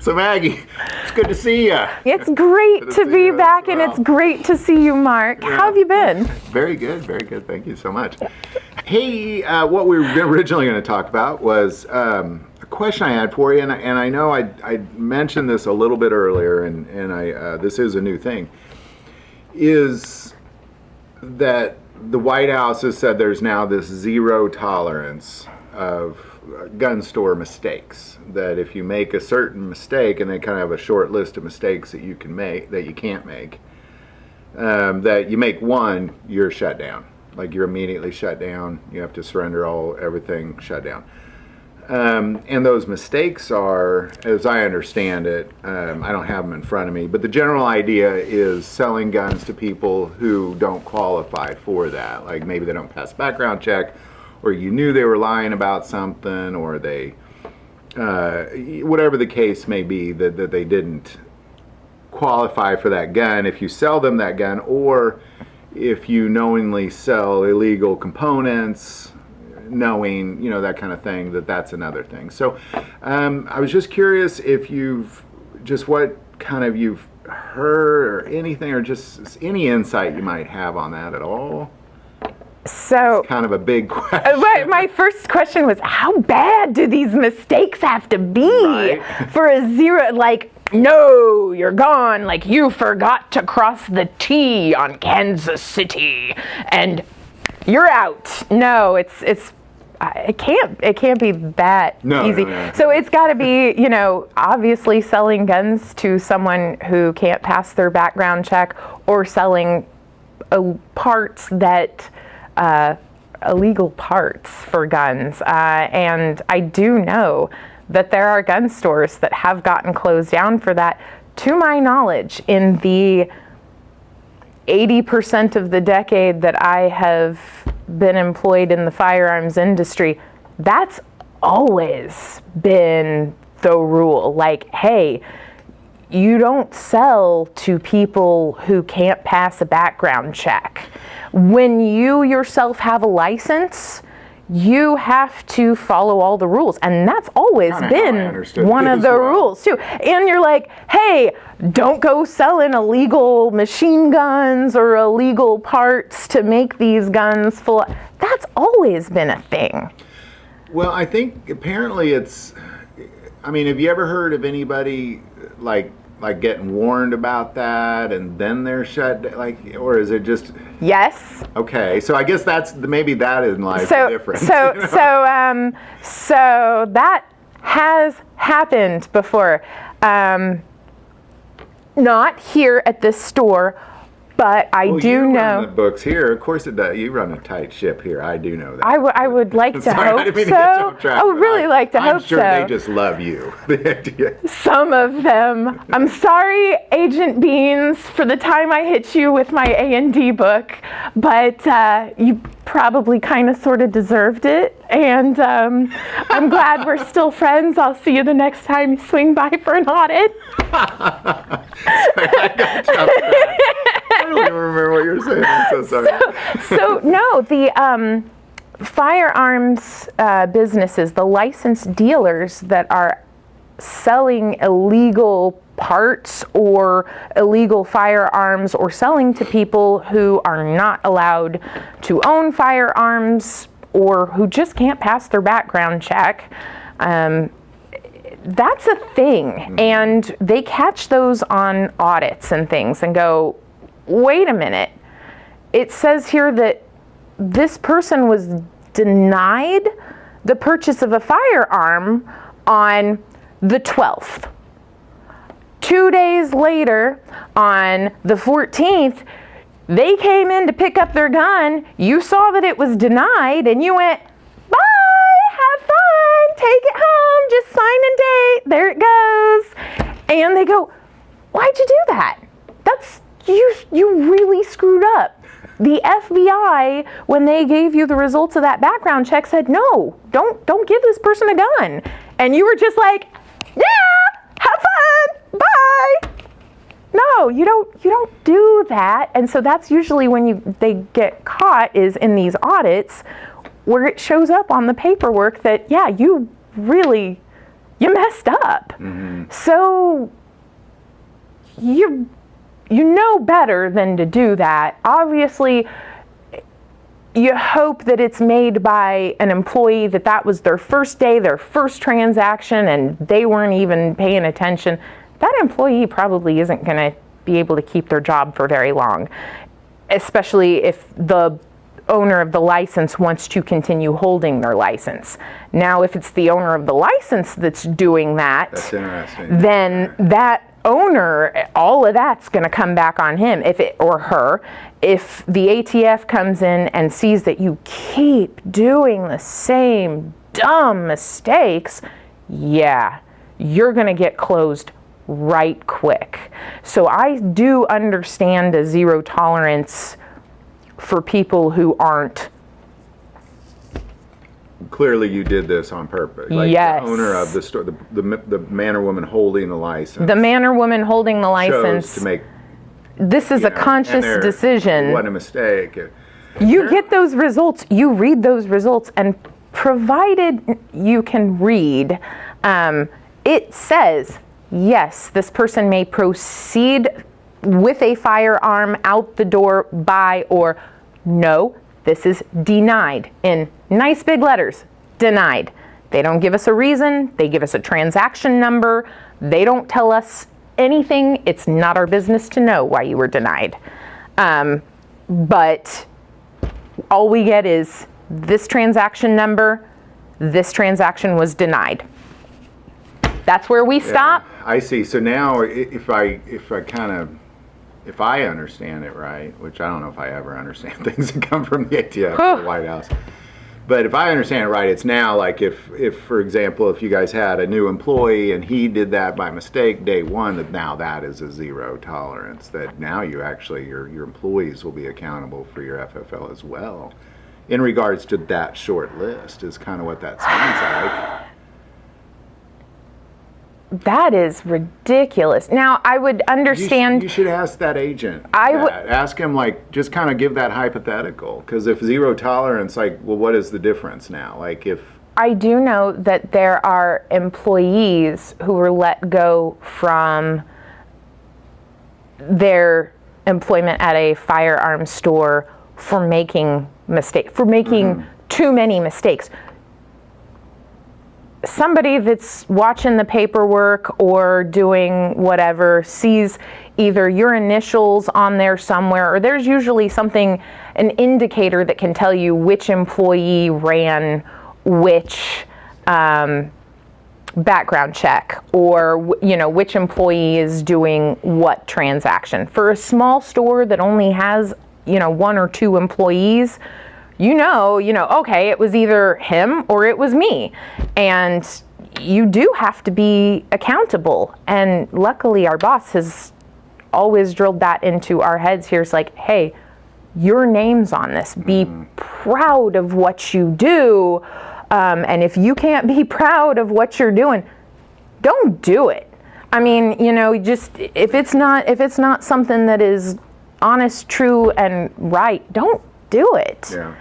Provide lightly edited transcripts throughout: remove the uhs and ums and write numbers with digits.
So Maggie, it's good to see you. It's great to be back, and it's great to see you, Mark. Yeah. How have you been? Very good, very good. Thank you so much. Hey, what we were originally going to talk about was a question I had for you, and I know I mentioned this a little bit earlier, and this is a new thing, is that the White House has said there's now this zero tolerance of gun store mistakes. That if you make a certain mistake, and they kind of have a short list of mistakes that you can make, that you can't make, that you make one, you're shut down. Like you're immediately shut down. You have to surrender everything, shut down. And those mistakes are, as I understand it, I don't have them in front of me, but the general idea is selling guns to people who don't qualify for that. Like maybe they don't pass background check, or you knew they were lying about something, or they, whatever the case may be, that they didn't qualify for that gun. If you sell them that gun, or if you knowingly sell illegal components, knowing, that kind of thing, that's another thing. So I was just curious if you've heard or anything, or just any insight you might have on that at all. So, it's kind of a big question. My first question was, how bad do these mistakes have to be for a zero? Like, no, you're gone. Like, you forgot to cross the T on Kansas City, and you're out. No, it can't be that easy. No. So it's got to be, obviously selling guns to someone who can't pass their background check, or selling parts that illegal parts for guns. And I do know that there are gun stores that have gotten closed down for that. To my knowledge, in the 80% of the decade that I have been employed in the firearms industry, that's always been the rule. Like, hey, you don't sell to people who can't pass a background check. When you yourself have a license, you have to follow all the rules, and that's always been one of the rules too. And you're like, hey, don't go selling illegal machine guns or illegal parts to make these guns full. That's always been a thing. Well, I think apparently have you ever heard of anybody like getting warned about that and then they're shut, or is it just? Yes. Okay, so I guess maybe that in life is different. So that has happened before. Not here at this store, but I do know. Run the books here, of course it does. You run a tight ship here. I do know that. I would like to Sorry, hope I didn't mean to so. get you off track, I would really like to hope I'm sure so. they just love you. The idea. Some of them. I'm sorry, Agent Beans, for the time I hit you with my A&D book, but you probably kind of sort of deserved it, and I'm glad we're still friends. I'll see you the next time you swing by for an audit. I don't even remember what you were saying. I'm so sorry. So no, the firearms businesses, the licensed dealers that are selling illegal parts or illegal firearms, or selling to people who are not allowed to own firearms, or who just can't pass their background check, that's a thing. And they catch those on audits and things and go, wait a minute, it says here that this person was denied the purchase of a firearm on the 12th. 2 days later, on the 14th, they came in to pick up their gun. You saw that it was denied, and you went, bye, have fun, take it home, just sign and date, there it goes. And they go, why'd you do that? You really screwed up. The FBI, when they gave you the results of that background check, said, no, don't give this person a gun. And you were just like, yeah, have fun, bye. No, you don't do that. And so that's usually when they get caught, is in these audits, where it shows up on the paperwork that, yeah, you really you messed up. So you know better than to do that. Obviously, you hope that it's made by an employee that was their first day, their first transaction, and they weren't even paying attention. That employee probably isn't going to be able to keep their job for very long, especially if the owner of the license wants to continue holding their license. Now, if it's the owner of the license that's doing that, That's interesting. then that owner, all of that's going to come back on him or her. If the ATF comes in and sees that you keep doing the same dumb mistakes, yeah, you're going to get closed right quick. So I do understand a zero tolerance for people who aren't. Clearly you did this on purpose. Like Yes. the owner of the store, the man or woman holding the license. The man or woman holding the license, chose to make, this is a conscious It decision. wasn't a mistake. You get those results, you read those results, and provided you can read, it says, yes, this person may proceed with a firearm out the door by, or no, this is denied in nice big letters, denied. They don't give us a reason, they give us a transaction number, they don't tell us anything. It's not our business to know why you were denied. But all we get is this transaction number, this transaction was denied. That's where we stop. I see. So now if I understand it right, which I don't know if I ever understand things that come from the ATF or the White House, but if I understand it right, it's now like if for example, if you guys had a new employee and he did that by mistake day one, that now that is a zero tolerance, that now you actually, your employees will be accountable for your FFL as well in regards to that short list is kind of what that sounds like. That is ridiculous. Now, I would understand. You should ask that agent. would ask him, like, just kind of give that hypothetical. Because if zero tolerance, like, well, what is the difference now? Like, if I do know that there are employees who were let go from their employment at a firearms store for making too many mistakes. Somebody that's watching the paperwork or doing whatever sees either your initials on there somewhere, or there's usually something, an indicator that can tell you which employee ran which background check, or which employee is doing what transaction. For a small store that only has one or two employees, okay, it was either him or it was me. And you do have to be accountable. And luckily our boss has always drilled that into our heads here. It's like, hey, your name's on this. Be proud of what you do. And if you can't be proud of what you're doing, don't do it. I mean, just if it's not something that is honest, true, and right, don't do it. Yeah.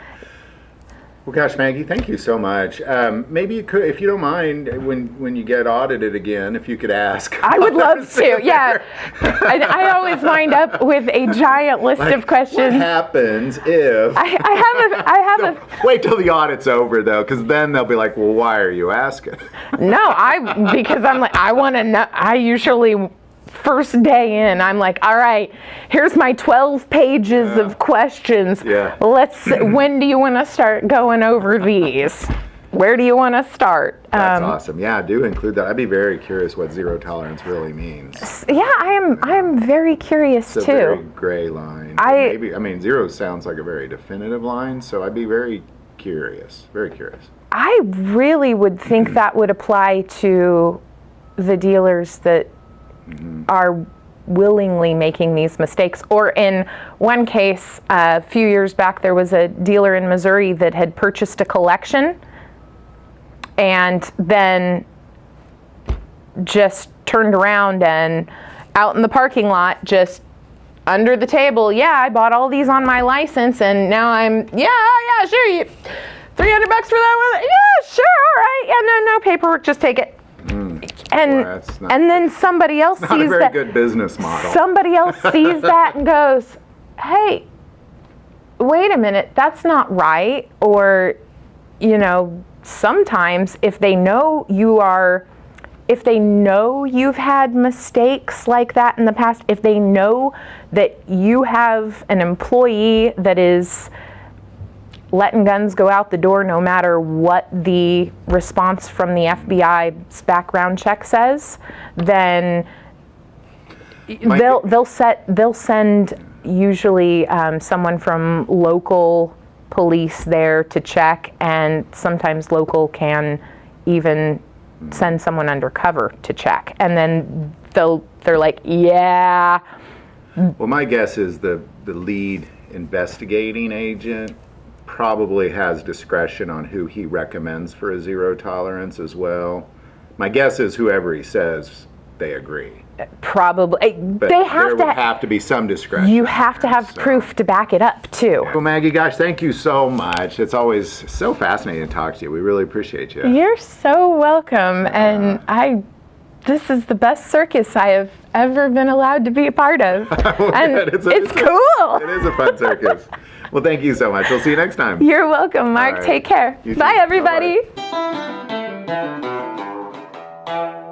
Well, gosh, Maggie, thank you so much. Maybe you could, if you don't mind, when you get audited again, if you could ask. I would love to. Yeah. I always wind up with a giant list of questions. What happens if? I have a. Wait till the audit's over, though, because then they'll be like, well, why are you asking? No, because I'm like, I want to know. I usually, first day in, I'm like, all right, here's my 12 pages of questions. Yeah. When do you want to start going over these? Where do you want to start? That's awesome. Yeah, do include that. I'd be very curious what zero tolerance really means. Yeah, I am very curious it's too. It's a very gray line. Zero sounds like a very definitive line, so I'd be very curious. Very curious. I really would think that would apply to the dealers that are willingly making these mistakes. Or in one case, a few years back, there was a dealer in Missouri that had purchased a collection and then just turned around and out in the parking lot, just under the table, yeah, I bought all these on my license and now I'm, sure, you $300 for that one? Yeah, sure, all right. Yeah, no paperwork, just take it. And that's not, and then somebody else not a sees very that. good business model. Somebody else sees that and goes, "Hey, wait a minute, that's not right." Or, sometimes if they know you've had mistakes like that in the past, if they know that you have an employee that is letting guns go out the door no matter what the response from the FBI's background check says, then they'll send usually someone from local police there to check, and sometimes local can even send someone undercover to check, and then they're like, yeah. Well, my guess is the lead investigating agent probably has discretion on who he recommends for a zero tolerance as well. My guess is whoever he says, they agree. Probably. But they have there would have to be some discretion. You have to have proof to back it up, too. Well, Maggie, gosh, thank you so much. It's always so fascinating to talk to you. We really appreciate you. You're so welcome. And this is the best circus I have ever been allowed to be a part of. Well, and it's cool. It is a fun circus. Well, thank you so much. We'll see you next time. You're welcome, Mark. All right. Take care. You too. Bye, everybody. Bye-bye.